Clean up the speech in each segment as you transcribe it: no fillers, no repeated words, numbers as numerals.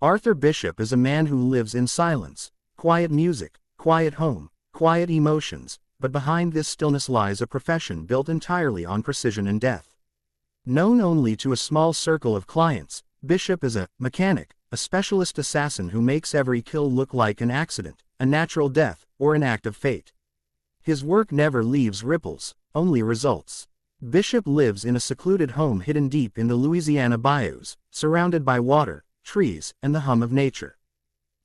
Arthur Bishop is a man who lives in silence, quiet music, quiet home, quiet emotions, but behind this stillness lies a profession built entirely on precision and death. Known only to a small circle of clients, Bishop is a mechanic, a specialist assassin who makes every kill look like an accident, a natural death, or an act of fate. His work never leaves ripples, only results. Bishop lives in a secluded home hidden deep in the Louisiana bayous, surrounded by water, trees, and the hum of nature.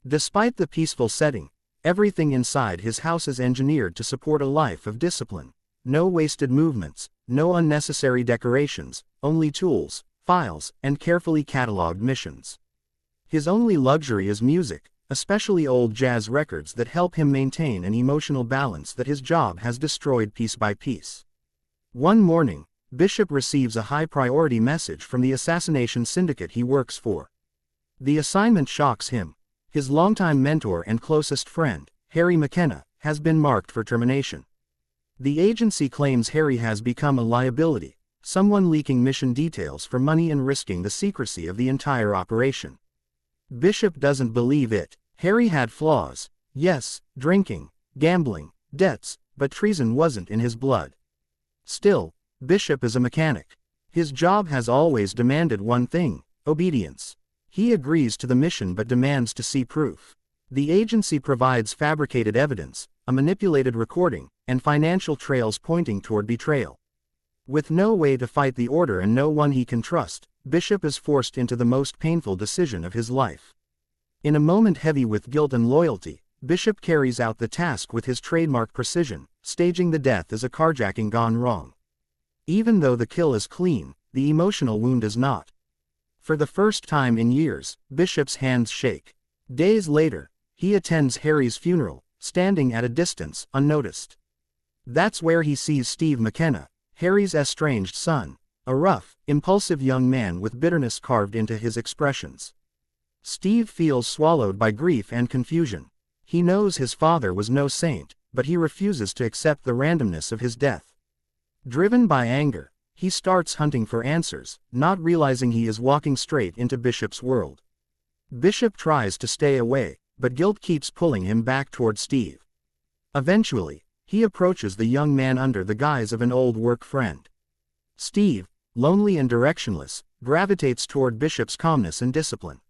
Despite the peaceful setting, everything inside his house is engineered to support a life of discipline. No wasted movements, no unnecessary decorations, only tools, files, and carefully catalogued missions. His only luxury is music, especially old jazz records that help him maintain an emotional balance that his job has destroyed piece by piece. One morning, Bishop receives a high-priority message from the assassination syndicate he works for. The assignment shocks him. His longtime mentor and closest friend, Harry McKenna, has been marked for termination. The agency claims Harry has become a liability, someone leaking mission details for money and risking the secrecy of the entire operation. Bishop doesn't believe it. Harry had flaws. Yes, drinking, gambling, debts, but treason wasn't in his blood. Still, Bishop is a mechanic. His job has always demanded one thing: obedience. He agrees to the mission but demands to see proof. The agency provides fabricated evidence, a manipulated recording, and financial trails pointing toward betrayal. With no way to fight the order and no one he can trust, Bishop is forced into the most painful decision of his life. In a moment heavy with guilt and loyalty, Bishop carries out the task with his trademark precision, staging the death as a carjacking gone wrong. Even though the kill is clean, the emotional wound is not. For the first time in years, Bishop's hands shake. Days later, he attends Harry's funeral, standing at a distance, unnoticed. That's where he sees Steve McKenna, Harry's estranged son, a rough, impulsive young man with bitterness carved into his expressions. Steve feels swallowed by grief and confusion. He knows his father was no saint, but he refuses to accept the randomness of his death. Driven by anger, he starts hunting for answers, not realizing he is walking straight into Bishop's world. Bishop tries to stay away, but guilt keeps pulling him back toward Steve. Eventually, he approaches the young man under the guise of an old work friend. Steve, lonely and directionless, gravitates toward Bishop's calmness and discipline.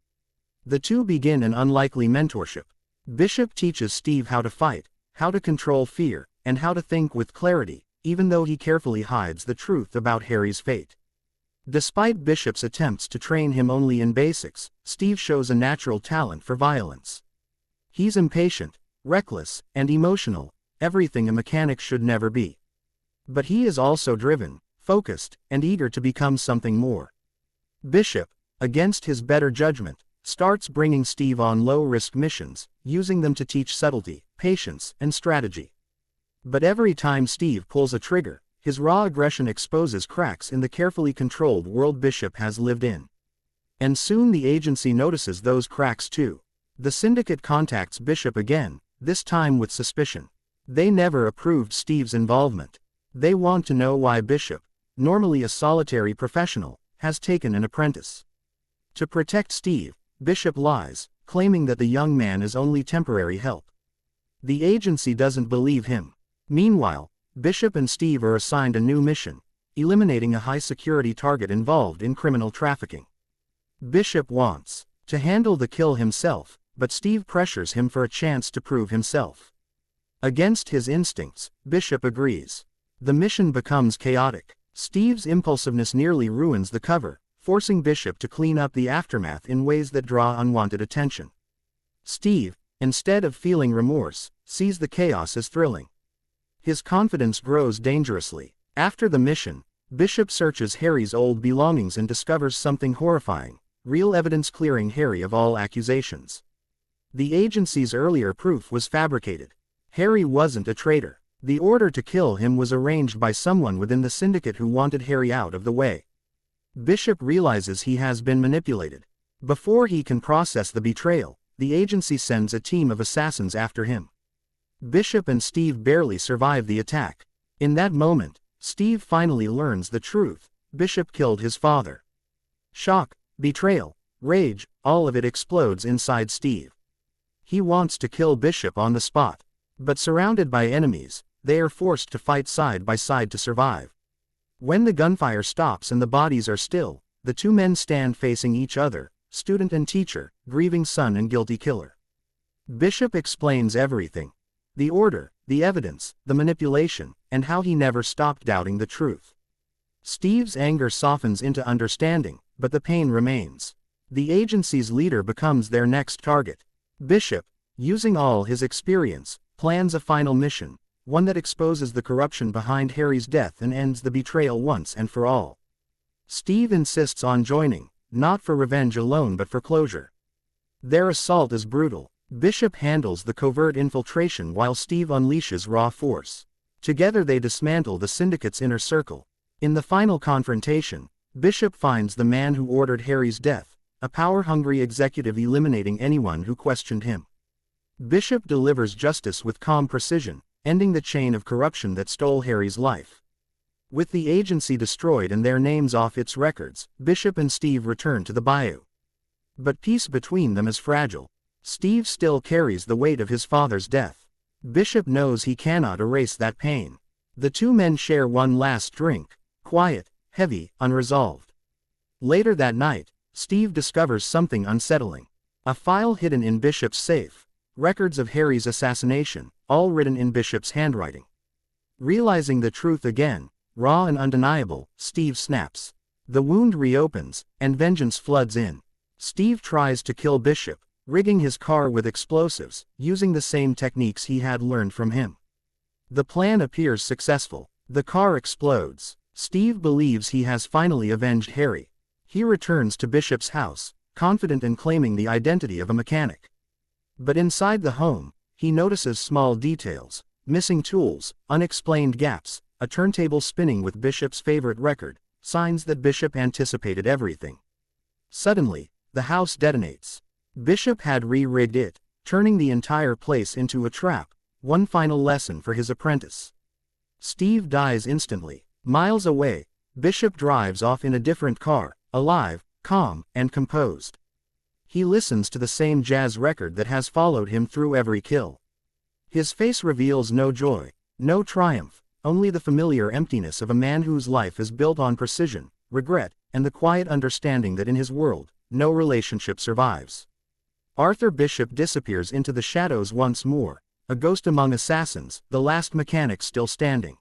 The two begin an unlikely mentorship. Bishop teaches Steve how to fight, how to control fear, and how to think with clarity, even though he carefully hides the truth about Harry's fate. Despite Bishop's attempts to train him only in basics, Steve shows a natural talent for violence. He's impatient, reckless, and emotional, everything a mechanic should never be. But he is also driven, focused, and eager to become something more. Bishop, against his better judgment, starts bringing Steve on low-risk missions, using them to teach subtlety, patience, and strategy. But every time Steve pulls a trigger, his raw aggression exposes cracks in the carefully controlled world Bishop has lived in. And soon the agency notices those cracks too. The syndicate contacts Bishop again, this time with suspicion. They never approved Steve's involvement. They want to know why Bishop, normally a solitary professional, has taken an apprentice. To protect Steve, Bishop lies, claiming that the young man is only temporary help. The agency doesn't believe him. Meanwhile, Bishop and Steve are assigned a new mission, eliminating a high-security target involved in criminal trafficking. Bishop wants to handle the kill himself, but Steve pressures him for a chance to prove himself. Against his instincts, Bishop agrees. The mission becomes chaotic. Steve's impulsiveness nearly ruins the cover, forcing Bishop to clean up the aftermath in ways that draw unwanted attention. Steve, instead of feeling remorse, sees the chaos as thrilling. His confidence grows dangerously. After the mission, Bishop searches Harry's old belongings and discovers something horrifying, real evidence clearing Harry of all accusations. The agency's earlier proof was fabricated. Harry wasn't a traitor. The order to kill him was arranged by someone within the syndicate who wanted Harry out of the way. Bishop realizes he has been manipulated. Before he can process the betrayal, the agency sends a team of assassins after him. Bishop and Steve barely survive the attack. In that moment, Steve finally learns the truth: Bishop killed his father. Shock, betrayal, Rage, all of it explodes inside Steve. He wants to kill Bishop on the spot. But surrounded by enemies, they are forced to fight side by side to survive. When the gunfire stops and the bodies are still, the two men stand facing each other, student and teacher, grieving son and guilty killer. Bishop explains everything. The order, the evidence, the manipulation, and how he never stopped doubting the truth. Steve's anger softens into understanding, but the pain remains. The agency's leader becomes their next target. Bishop, using all his experience, plans a final mission, one that exposes the corruption behind Harry's death and ends the betrayal once and for all. Steve insists on joining, not for revenge alone but for closure. Their assault is brutal. Bishop handles the covert infiltration while Steve unleashes raw force. Together they dismantle the syndicate's inner circle. In the final confrontation, Bishop finds the man who ordered Harry's death, a power-hungry executive eliminating anyone who questioned him. Bishop delivers justice with calm precision, ending the chain of corruption that stole Harry's life. With the agency destroyed and their names off its records, Bishop and Steve return to the bayou. But peace between them is fragile. Steve still carries the weight of his father's death. Bishop knows he cannot erase that pain. The two men share one last drink, quiet, heavy, unresolved. Later that night, Steve discovers something unsettling. A file hidden in Bishop's safe. Records of Harry's assassination, all written in Bishop's handwriting. Realizing the truth again, raw and undeniable, Steve snaps. The wound reopens, and vengeance floods in. Steve tries to kill Bishop, rigging his car with explosives, using the same techniques he had learned from him. The plan appears successful. The car explodes. Steve believes he has finally avenged Harry. He returns to Bishop's house, confident in claiming the identity of a mechanic. But inside the home, he notices small details, missing tools, unexplained gaps, a turntable spinning with Bishop's favorite record, signs that Bishop anticipated everything. Suddenly, the house detonates. Bishop had re-rigged it, turning the entire place into a trap, one final lesson for his apprentice. Steve dies instantly. Miles away, Bishop drives off in a different car, alive, calm, and composed. He listens to the same jazz record that has followed him through every kill. His face reveals no joy, no triumph, only the familiar emptiness of a man whose life is built on precision, regret, and the quiet understanding that in his world, no relationship survives. Arthur Bishop disappears into the shadows once more, a ghost among assassins, the last mechanic still standing.